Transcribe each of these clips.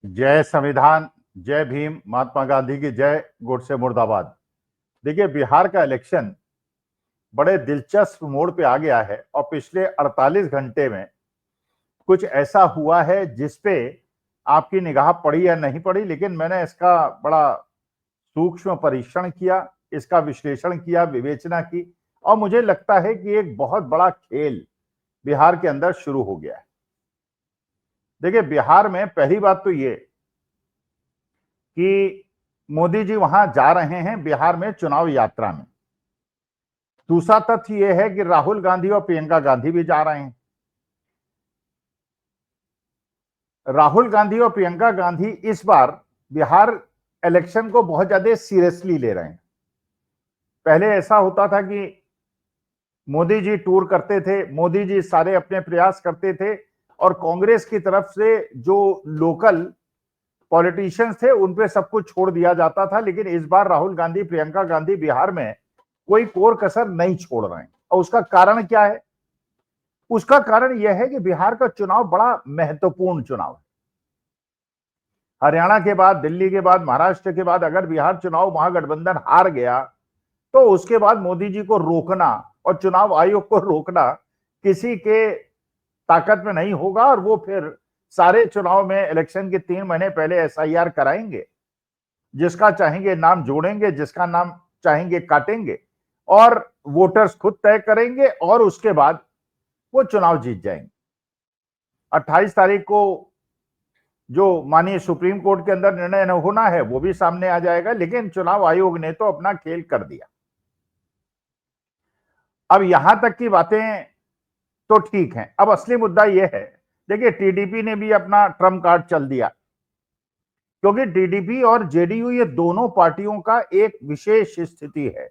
जय संविधान, जय भीम, महात्मा गांधी की जय, गोडसे मुर्दाबाद। देखिए, बिहार का इलेक्शन बड़े दिलचस्प मोड़ पे आ गया है और पिछले 48 घंटे में कुछ ऐसा हुआ है जिसपे आपकी निगाह पड़ी या नहीं पड़ी, लेकिन मैंने इसका बड़ा सूक्ष्म परीक्षण किया, इसका विश्लेषण किया, विवेचना की और मुझे लगता है कि एक बहुत बड़ा खेल बिहार के अंदर शुरू हो गया है। देखिए, बिहार में पहली बात तो ये कि मोदी जी वहां जा रहे हैं बिहार में चुनाव यात्रा में। दूसरा तथ्य यह है कि राहुल गांधी और प्रियंका गांधी भी जा रहे हैं। राहुल गांधी और प्रियंका गांधी इस बार बिहार इलेक्शन को बहुत ज्यादा सीरियसली ले रहे हैं। पहले ऐसा होता था कि मोदी जी टूर करते थे, मोदी जी सारे अपने प्रयास करते थे और कांग्रेस की तरफ से जो लोकल पॉलिटिशियंस थे उन पे सब कुछ छोड़ दिया जाता था। लेकिन इस बार राहुल गांधी, प्रियंका गांधी बिहार में कोई कोर कसर नहीं छोड़ रहे हैं। और उसका कारण क्या है? उसका कारण यह है कि बिहार का चुनाव बड़ा महत्वपूर्ण चुनाव है। हरियाणा के बाद, दिल्ली के बाद, महाराष्ट्र के बाद अगर बिहार चुनाव महागठबंधन हार गया तो उसके बाद मोदी जी को रोकना और चुनाव आयोग को रोकना किसी के ताकत में नहीं होगा और वो फिर सारे चुनाव में इलेक्शन के 3 महीने पहले एसआईआर कराएंगे, जिसका चाहेंगे नाम जोड़ेंगे, जिसका नाम चाहेंगे काटेंगे और वोटर्स खुद तय करेंगे और उसके बाद वो चुनाव जीत जाएंगे। 28 तारीख को जो माननीय सुप्रीम कोर्ट के अंदर निर्णय होना है वो भी सामने आ जाएगा, लेकिन चुनाव आयोग ने तो अपना खेल कर दिया। अब यहां तक की बातें तो ठीक हैं, अब असली मुद्दा यह है, देखिए टीडीपी ने भी अपना ट्रम्प कार्ड चल दिया, क्योंकि टीडीपी और जेडीयू ये दोनों पार्टियों का एक विशेष स्थिति है।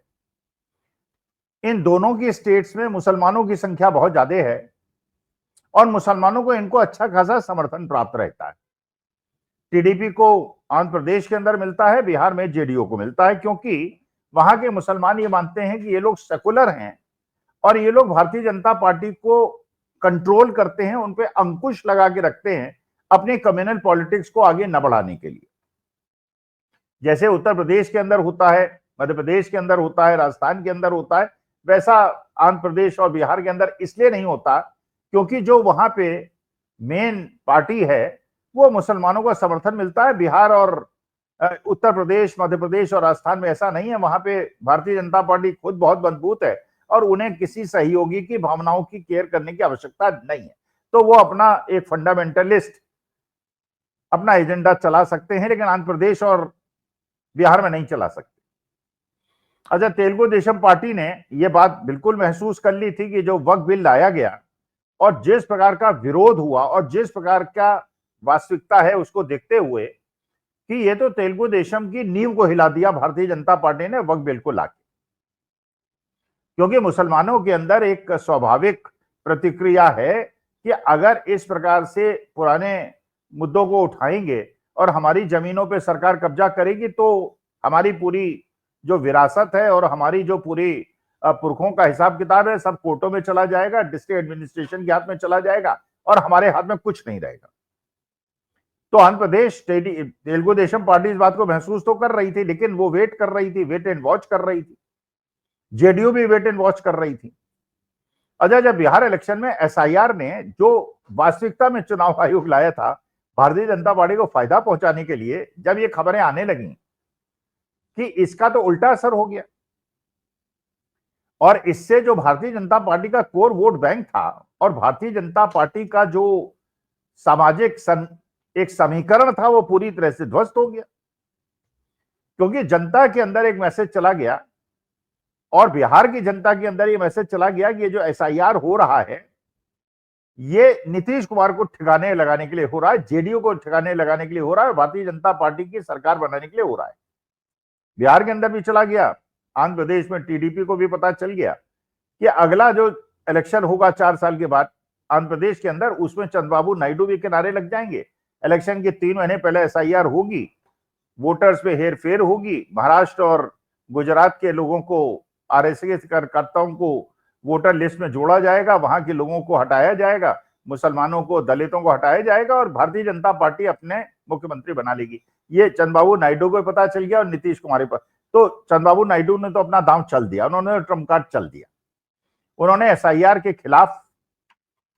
इन दोनों की स्टेट्स में मुसलमानों की संख्या बहुत ज्यादा है और मुसलमानों को इनको अच्छा खासा समर्थन प्राप्त रहता है। टीडीपी को आंध्र प्रदेश के अंदर मिलता है, बिहार में जेडीयू को मिलता है, क्योंकि वहां के मुसलमान ये मानते हैं कि ये लोग सेकुलर हैं और ये लोग भारतीय जनता पार्टी को कंट्रोल करते हैं, उन पे अंकुश लगा के रखते हैं अपने कम्युनल पॉलिटिक्स को आगे न बढ़ाने के लिए। जैसे उत्तर प्रदेश के अंदर होता है, मध्य प्रदेश के अंदर होता है, राजस्थान के अंदर होता है, वैसा आंध्र प्रदेश और बिहार के अंदर इसलिए नहीं होता क्योंकि जो वहां पे मेन पार्टी है वो मुसलमानों का समर्थन मिलता है। बिहार और उत्तर प्रदेश, मध्य प्रदेश और राजस्थान में ऐसा नहीं है। वहां पे भारतीय जनता पार्टी खुद बहुत मजबूत है और उन्हें किसी सहयोगी की भावनाओं की केयर करने की आवश्यकता नहीं है, तो वो अपना एक फंडामेंटलिस्ट अपना एजेंडा चला सकते हैं, लेकिन आंध्र प्रदेश और बिहार में नहीं चला सकते। अच्छा, तेलुगु देशम पार्टी ने यह बात बिल्कुल महसूस कर ली थी कि जो वक्फ बिल लाया गया और जिस प्रकार का विरोध हुआ और जिस प्रकार का वास्तविकता है उसको देखते हुए कि ये तो तेलुगु देशम की नींव को हिला दिया भारतीय जनता पार्टी ने वक्फ बिल को लाके, क्योंकि मुसलमानों के अंदर एक स्वाभाविक प्रतिक्रिया है कि अगर इस प्रकार से पुराने मुद्दों को उठाएंगे और हमारी जमीनों पे सरकार कब्जा करेगी तो हमारी पूरी जो विरासत है और हमारी जो पूरी पुरखों का हिसाब किताब है सब कोर्टों में चला जाएगा, डिस्ट्रिक्ट एडमिनिस्ट्रेशन के हाथ में चला जाएगा और हमारे हाथ में कुछ नहीं रहेगा। तो आंध्र प्रदेश तेलुगु देशम पार्टी इस बात को महसूस तो कर रही थी, लेकिन वो वेट कर रही थी, वेट एंड वॉच कर रही थी। जेडीयू भी वेट एंड वॉच कर रही थी। अच्छा, जब बिहार इलेक्शन में एसआईआर ने जो वास्तविकता में चुनाव आयोग लाया था भारतीय जनता पार्टी को फायदा पहुंचाने के लिए, जब ये खबरें आने लगी कि इसका तो उल्टा असर हो गया और इससे जो भारतीय जनता पार्टी का कोर वोट बैंक था और भारतीय जनता पार्टी का जो सामाजिक एक समीकरण था वो पूरी तरह से ध्वस्त हो गया, क्योंकि जनता के अंदर एक मैसेज चला गया और बिहार की जनता के अंदर ये मैसेज चला गया कि ये जो एसआईआर हो रहा है ये नीतीश कुमार को ठिकाने लगाने के लिए हो रहा है, जेडीयू को ठिकाने लगाने के लिए हो रहा है, भारतीय जनता पार्टी की सरकार बनाने के लिए हो रहा है। बिहार के अंदर भी चला गया, आंध्र प्रदेश में टीडीपी को भी पता चल गया कि अगला जो इलेक्शन होगा 4 साल के बाद आंध्र प्रदेश के अंदर, उसमें चंद्रबाबू नायडू भी किनारे लग जाएंगे। इलेक्शन के 3 महीने पहले एसआईआर होगी, वोटर्स पे हेरफेर होगी, महाराष्ट्र और गुजरात के लोगों को, आरएसएस कार्यकर्ताओं को वोटर लिस्ट में जोड़ा जाएगा, वहां के लोगों को हटाया जाएगा, मुसलमानों को, दलितों को हटाया जाएगा और भारतीय जनता पार्टी अपने मुख्यमंत्री बना लेगी। ये चंद्रबाबू नायडू को पता चल गया और नीतीश कुमार पर। तो चंद्रबाबू नायडू ने तो अपना दांव चल दिया, उन्होंने ट्रम्प कार्ड चल दिया। उन्होंने एसआईआर के खिलाफ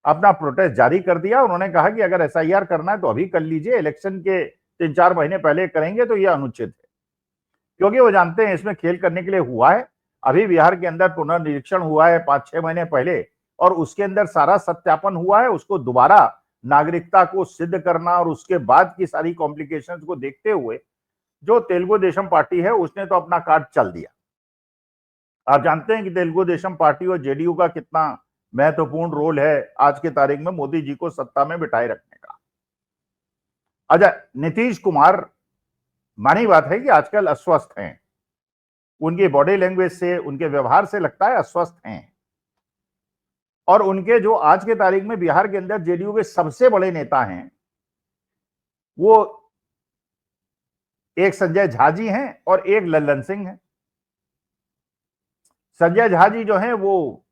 अपना प्रोटेस्ट जारी कर दिया। उन्होंने कहा कि अगर एसआईआर करना है तो अभी कर लीजिए, इलेक्शन के 3-4 महीने पहले करेंगे तो यह अनुचित है, क्योंकि वो जानते हैं इसमें खेल करने के लिए हुआ है। अभी बिहार के अंदर पुनर्निरीक्षण हुआ है 5-6 महीने पहले, और उसके अंदर सारा सत्यापन हुआ है। उसको दोबारा नागरिकता को सिद्ध करना और उसके बाद की सारी कॉम्प्लिकेशंस को देखते हुए जो तेलुगु देशम पार्टी है उसने तो अपना कार्ड चल दिया। आप जानते हैं कि तेलुगु देशम पार्टी और जेडीयू का कितना महत्वपूर्ण रोल है आज की तारीख में मोदी जी को सत्ता में बिठाए रखने का। अच्छा, नीतीश कुमार, मानी बात है कि आजकल अस्वस्थ हैं, उनकी बॉडी लैंग्वेज से, उनके व्यवहार से लगता है अस्वस्थ हैं। और उनके जो आज के तारीख में बिहार के अंदर जेडीयू के सबसे बड़े नेता हैं, वो एक संजय झा जी हैं और एक लल्लन सिंह हैं। संजय झा जी जो हैं वो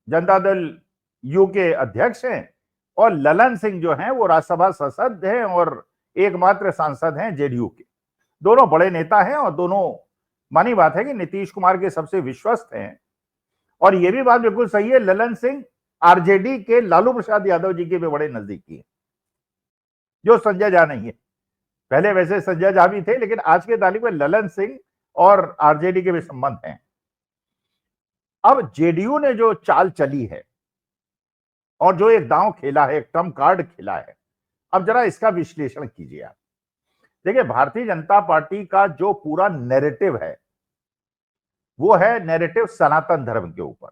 जनता दल यू के अध्यक्ष हैं, और ललन सिंह जो हैं वो राज्यसभा सांसद हैं और एकमात्र सांसद हैं जेडीयू के। दोनों बड़े नेता हैं और दोनों, मानी बात है कि नीतीश कुमार के सबसे विश्वस्त हैं। और यह भी बात बिल्कुल सही है, ललन सिंह आरजेडी के लालू प्रसाद यादव जी के भी बड़े नजदीकी है, जो संजय झा नहीं है। पहले वैसे संजय झा भी थे, लेकिन आज के तारीख में ललन सिंह और आरजेडी के भी संबंध हैं। अब जेडीयू ने जो चाल चली है और जो एक दांव खेला है, एक ट्रम्प कार्ड खेला है, अब जरा इसका विश्लेषण कीजिए आप। देखिए, भारतीय जनता पार्टी का जो पूरा नैरेटिव है वो है नैरेटिव सनातन धर्म के ऊपर,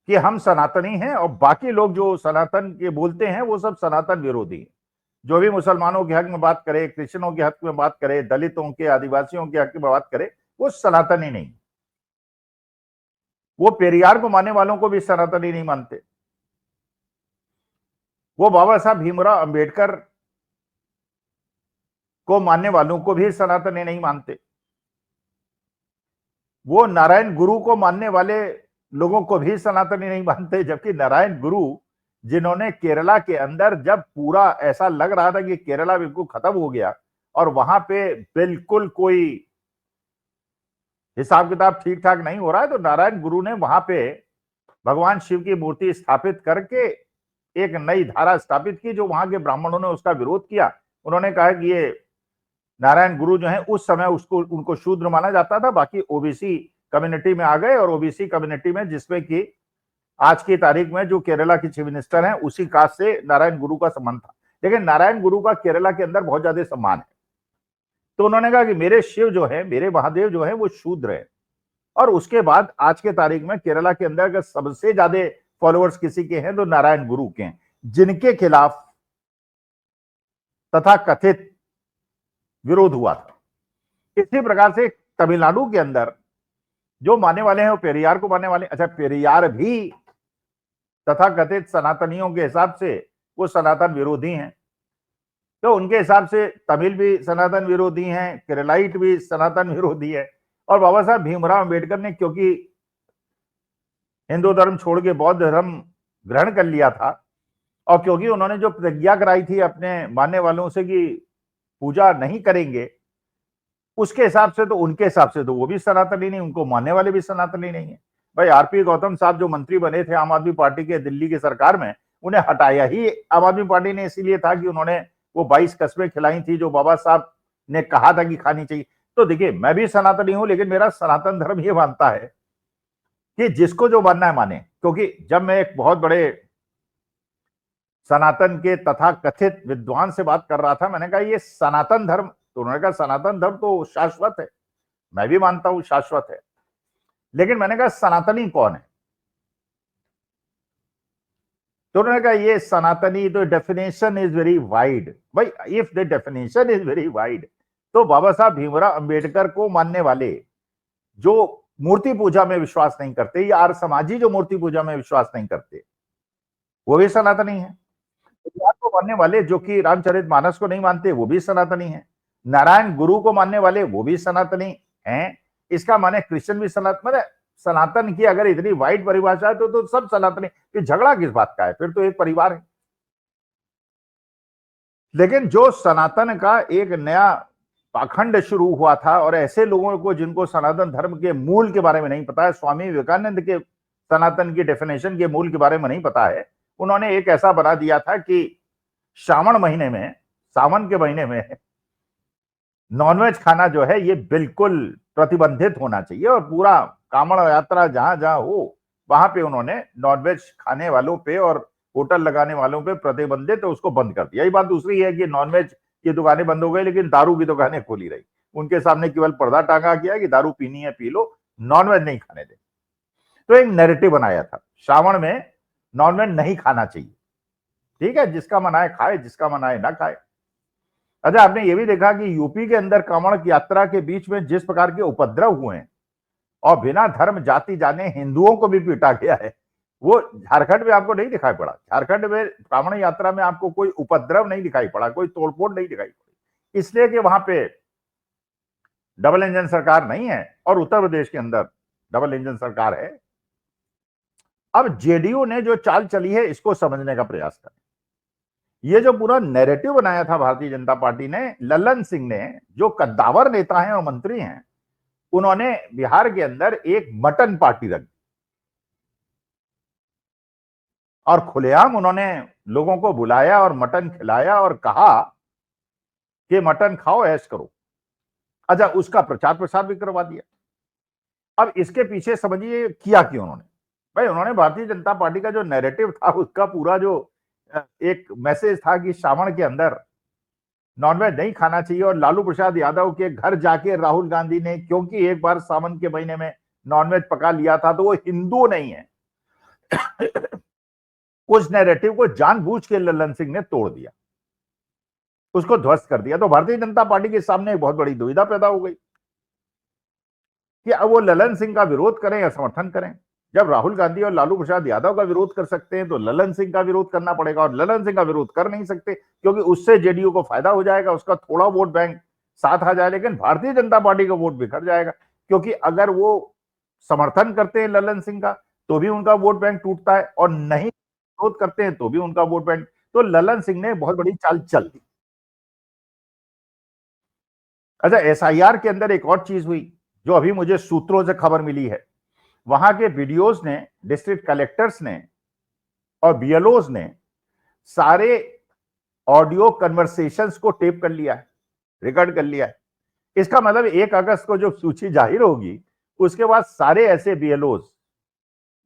कि हम सनातनी हैं और बाकी लोग जो सनातन के बोलते हैं वो सब सनातन विरोधी हैं। जो भी मुसलमानों के हक में बात करे, क्रिश्चियनों के हक में बात करे, दलितों के, आदिवासियों के हक में बात करे, वो सनातनी नहीं। वो पेरियार को मानने वालों को भी सनातनी नहीं मानते। वो बाबा साहब भीमराव अंबेडकर को मानने वालों को भी सनातनी नहीं मानते। वो नारायण गुरु को मानने वाले लोगों को भी सनातनी नहीं मानते, जबकि नारायण गुरु जिन्होंने केरला के अंदर, जब पूरा ऐसा लग रहा था कि केरला बिल्कुल खत्म हो गया और वहां पे बिल्कुल कोई हिसाब किताब ठीक ठाक नहीं हो रहा है, तो नारायण गुरु ने वहां पे भगवान शिव की मूर्ति स्थापित करके एक नई धारा स्थापित की, जो वहां के ब्राह्मणों ने उसका विरोध किया। उन्होंने कहा कि ये नारायण गुरु जो है उस समय उनको शूद्र माना जाता था, बाकी ओबीसी कम्युनिटी में आ गए, और ओबीसी कम्युनिटी में जिसमें कि आज की तारीख में जो केरला की चीफ मिनिस्टर हैं उसी कास्ट से नारायण गुरु का संबंध था। लेकिन नारायण गुरु का केरला के अंदर बहुत ज्यादा सम्मान है, तो उन्होंने कहा कि मेरे शिव जो है, मेरे महादेव जो है वो शूद्र है। और उसके बाद आज के तारीख में केरला के अंदर अगर सबसे ज्यादा फॉलोअर्स किसी के हैं तो नारायण गुरु के हैं, जिनके खिलाफ तथा कथित विरोध हुआ था। इसी प्रकार से तमिलनाडु के अंदर जो मानने वाले हैं वो पेरियार को मानने वाले। अच्छा, पेरियार भी तथा कथित सनातनियों के हिसाब से वो सनातन विरोधी हैं, तो उनके हिसाब से तमिल भी सनातन विरोधी हैं, केरलाइट भी सनातन विरोधी है। और बाबा साहब भीमराव अंबेडकर ने क्योंकि हिंदू धर्म छोड़ के बौद्ध धर्म ग्रहण कर लिया था, और क्योंकि उन्होंने जो प्रतिज्ञा कराई थी अपने मानने वालों से कि पूजा नहीं करेंगे, उसके हिसाब से तो, उनके हिसाब से तो वो भी सनातनी नहीं, उनको मानने वाले भी सनातनी नहीं है। भाई, आरपी गौतम साहब जो मंत्री बने थे आम आदमी पार्टी के दिल्ली की सरकार में, उन्हें हटाया ही आम आदमी पार्टी ने इसीलिए था कि उन्होंने वो 22 कस्में खिलाई थी जो बाबा साहब ने कहा था कि खानी चाहिए। तो देखिए, मैं भी सनातनी हूं, लेकिन मेरा सनातन धर्म ये मानता है कि जिसको जो मानना है माने। क्योंकि जब मैं एक बहुत बड़े सनातन के तथा कथित विद्वान से बात कर रहा था, मैंने कहा ये सनातन धर्म, तो उन्होंने कहा सनातन धर्म तो शाश्वत है। मैं भी मानता हूं शाश्वत है, लेकिन मैंने कहा सनातनी कौन है? तो उन्होंने कहा ये सनातनी, तो डेफिनेशन इज वेरी वाइड। भाई, if the definition is very wide, तो बाबा साहब भीमराव अंबेडकर को मानने वाले जो मूर्ति पूजा में विश्वास नहीं करते, या आर्य समाजी जो मूर्ति पूजा में विश्वास नहीं करते, वो भी सनातनी है। को मानने वाले जो कि रामचरितमानस को नहीं मानते, वो भी सनातनी है। नारायण गुरु को मानने वाले वो भी सनातनी हैं। इसका माने क्रिश्चियन भी सनातन है। सनातन की अगर इतनी वाइड परिभाषा है तो सब सनातनी, फिर झगड़ा किस बात का है? फिर तो एक परिवार है। लेकिन जो सनातन का एक नया पाखंड शुरू हुआ था और ऐसे लोगों को जिनको सनातन धर्म के मूल के बारे में नहीं पता है, स्वामी विवेकानंद के सनातन की डेफिनेशन के मूल के बारे में नहीं पता है, उन्होंने एक ऐसा बना दिया था कि सावन के महीने में नॉनवेज खाना जो है ये बिल्कुल प्रतिबंधित होना चाहिए और पूरा कांवड़ यात्रा जहां जहां हो वहां पे उन्होंने नॉनवेज खाने वालों पे और होटल लगाने वालों पे प्रतिबंधित तो उसको बंद कर दिया। यही बात दूसरी है कि नॉनवेज की दुकानें बंद हो गई लेकिन दारू की दुकानें खोली रही। उनके सामने केवल पर्दा टांगा गया कि दारू पीनी है पी लो, नॉनवेज नहीं खाने दे। तो एक नैरेटिव बनाया था श्रावण में नॉनवेज नहीं खाना चाहिए। ठीक है, जिसका मन आए खाए, जिसका मन आए ना खाए। अच्छा, आपने ये भी देखा कि यूपी के अंदर कांवड़ की यात्रा के बीच में जिस प्रकार के उपद्रव हुए हैं और बिना धर्म जाति जाने हिंदुओं को भी पीटा गया है, वो झारखंड में आपको नहीं दिखाई पड़ा। झारखंड में कांवड़ यात्रा में आपको कोई उपद्रव नहीं दिखाई पड़ा, कोई तोड़फोड़ नहीं दिखाई पड़ी, इसलिए कि वहां पे डबल इंजन सरकार नहीं है और उत्तर प्रदेश के अंदर डबल इंजन सरकार है। अब जेडीयू ने जो चाल चली है इसको समझने का प्रयास करें। ये जो पूरा नैरेटिव बनाया था भारतीय जनता पार्टी ने, लल्लन सिंह ने, जो कद्दावर नेता हैं और मंत्री हैं, उन्होंने बिहार के अंदर एक मटन पार्टी रखी और खुलेआम उन्होंने लोगों को बुलाया और मटन खिलाया और कहा कि मटन खाओ, ऐश करो। अच्छा, उसका प्रचार प्रसार भी करवा दिया। अब इसके पीछे समझिए किया कि उन्होंने, भाई उन्होंने भारतीय जनता पार्टी का जो नैरेटिव था उसका पूरा जो एक मैसेज था कि श्रावण के अंदर नॉनवेज नहीं खाना चाहिए और लालू प्रसाद यादव के घर जाके राहुल गांधी ने, क्योंकि एक बार सावन के महीने में नॉनवेज पका लिया था तो वो हिंदू नहीं है उस नैरेटिव को जानबूझ के लल्लन सिंह ने तोड़ दिया, उसको ध्वस्त कर दिया। तो भारतीय जनता पार्टी के सामने एक बहुत बड़ी दुविधा पैदा हो गई कि अब वो लल्लन सिंह का विरोध करें या समर्थन करें। जब राहुल गांधी और लालू प्रसाद यादव का विरोध कर सकते हैं तो लल्लन सिंह का विरोध करना पड़ेगा और लल्लन सिंह का विरोध कर नहीं सकते क्योंकि उससे जेडीयू को फायदा हो जाएगा, उसका थोड़ा वोट बैंक साथ आ जाए, लेकिन भारतीय जनता पार्टी का वोट बिखर जाएगा क्योंकि अगर वो समर्थन करते हैं लल्लन सिंह का तो भी उनका वोट बैंक टूटता है और नहीं विरोध करते हैं तो भी उनका वोट बैंक। तो लल्लन सिंह ने बहुत बड़ी चाल चल दी। अच्छा, एसआईआर के अंदर एक और चीज हुई जो अभी मुझे सूत्रों से खबर मिली है। वहां के वीडियोज ने, डिस्ट्रिक्ट कलेक्टर्स ने और बीएलओज ने सारे ऑडियो कन्वर्सेशंस को टेप कर लिया है, रिकॉर्ड कर लिया है। इसका मतलब 1 अगस्त को जो सूची जाहिर होगी उसके बाद सारे ऐसे बीएलओज,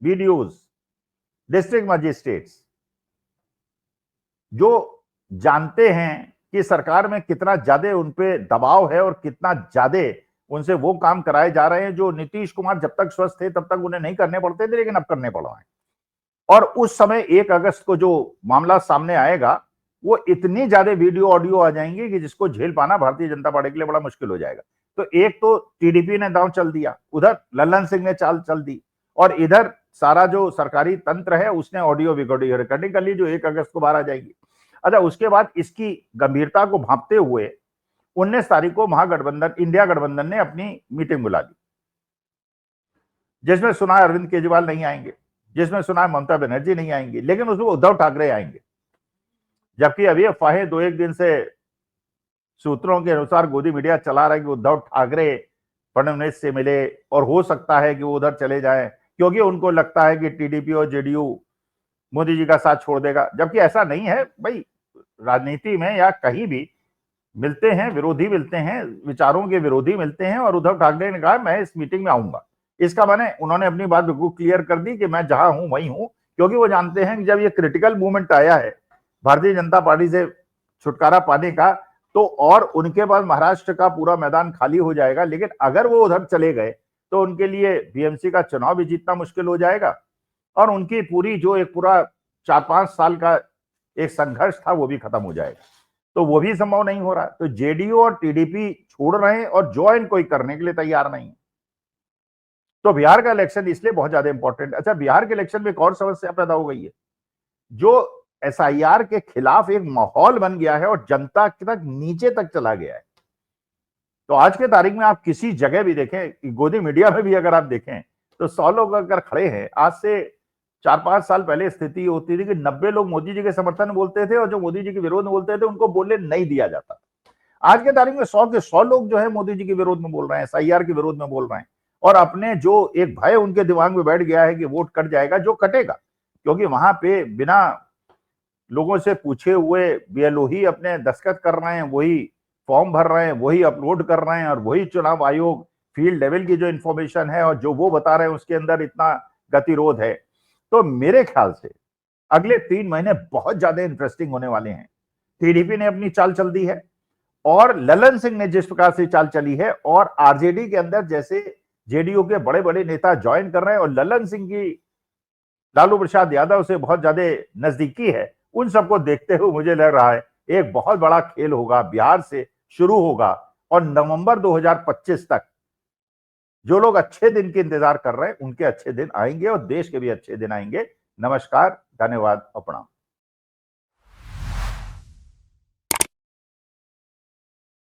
वीडियोज, डिस्ट्रिक्ट मजिस्ट्रेट्स जो जानते हैं कि सरकार में कितना ज्यादा उनपे दबाव है और कितना ज्यादा उनसे वो काम कराए जा रहे हैं जो नीतीश कुमार जब तक स्वस्थ थे तब तक उन्हें नहीं करने पड़ते थे लेकिन अब करने पड़ रहे हैं। और उस समय 1 अगस्त को जो मामला सामने आएगा वो इतनी ज्यादा वीडियो ऑडियो आ जाएंगे कि जिसको झेल पाना भारतीय जनता पार्टी के लिए बड़ा मुश्किल हो जाएगा। तो एक तो टीडीपी ने दांव चल दिया, उधर लल्लन सिंह ने चाल चल दी और इधर सारा जो सरकारी तंत्र है उसने ऑडियो वीडियो रिकॉर्डिंग कर ली जो 1 अगस्त को बाहर आ जाएगी। अच्छा, उसके बाद इसकी गंभीरता को भांपते हुए 19 तारीख को महागठबंधन, इंडिया गठबंधन ने अपनी मीटिंग बुला ली जिसमें सुना अरविंद केजरीवाल नहीं आएंगे, जिसमें सुना ममता बनर्जी नहीं आएंगी, लेकिन उसमें उद्धव ठाकरे आएंगे। जबकि अभी अफवाहें 2-1 दिन से सूत्रों के अनुसार गोदी मीडिया चला रहा है कि उद्धव ठाकरे फडणवीस से मिले और हो सकता है कि वो उधर चले जाएं क्योंकि उनको लगता है कि टीडीपी और जेडीयू मोदी जी का साथ छोड़ देगा, जबकि ऐसा नहीं है। भाई राजनीति में या कहीं भी मिलते हैं विरोधी, मिलते हैं विचारों के विरोधी मिलते हैं और उद्धव ठाकरे ने कहा मैं इस मीटिंग में आऊंगा। इसका माने उन्होंने अपनी बात बिल्कुल क्लियर कर दी कि मैं जहां हूं वहीं हूं, क्योंकि वो जानते हैं कि जब ये क्रिटिकल मूवमेंट आया है भारतीय जनता पार्टी से छुटकारा पाने का तो और उनके पास महाराष्ट्र का पूरा मैदान खाली हो जाएगा। लेकिन अगर वो उधर चले गए तो उनके लिए बीएमसी का चुनाव भी जीतना मुश्किल हो जाएगा और उनकी पूरी जो एक पूरा 4-5 साल का एक संघर्ष था वो भी खत्म हो जाएगा। तो वो भी संभव नहीं हो रहा। तो जेडीयू और टीडीपी छोड़ रहे हैं और ज्वाइन कोई करने के लिए तैयार नहीं। तो बिहार का इलेक्शन इसलिए बहुत ज्यादा इंपॉर्टेंट। अच्छा, बिहार के इलेक्शन में एक और समस्या पैदा हो गई है, जो एसआईआर के खिलाफ एक माहौल बन गया है और जनता तक नीचे तक चला गया है। तो आज के तारीख में आप किसी जगह भी देखें, गोदी मीडिया में भी अगर आप देखें तो 100 लोग अगर खड़े हैं, आज से 4-5 साल पहले स्थिति होती थी कि 90 लोग मोदी जी के समर्थन में बोलते थे और जो मोदी जी के विरोध में बोलते थे उनको बोलने नहीं दिया जाता। आज के तारीख में 100 के 100 लोग जो है मोदी जी के विरोध में बोल रहे हैं, एसआईआर के विरोध में बोल रहे हैं, और अपने जो एक भय उनके दिमाग में बैठ गया है कि वोट कट जाएगा, जो कटेगा, क्योंकि वहां पे बिना लोगों से पूछे हुए बीएलओ ही अपने दस्तखत कर रहे हैं, वही फॉर्म भर रहे हैं, वही अपलोड कर रहे हैं, और वही चुनाव आयोग फील्ड लेवल की जो इंफॉर्मेशन है और जो वो बता रहे हैं उसके अंदर इतना गतिरोध है। तो मेरे ख्याल से अगले 3 महीने बहुत ज्यादा इंटरेस्टिंग होने वाले हैं। टीडीपी ने अपनी चाल चल दी है और ललन सिंह ने जिस प्रकार से चाल चली है, और आरजेडी के अंदर जैसे जेडीयू के बड़े बड़े नेता ज्वाइन कर रहे हैं और ललन सिंह की लालू प्रसाद यादव से बहुत ज्यादा नजदीकी है, उन सबको देखते हुए मुझे लग रहा है एक बहुत बड़ा खेल होगा, बिहार से शुरू होगा और नवंबर 2025 तक जो लोग अच्छे दिन के इंतजार कर रहे हैं उनके अच्छे दिन आएंगे और देश के भी अच्छे दिन आएंगे। नमस्कार, धन्यवाद और प्रणाम।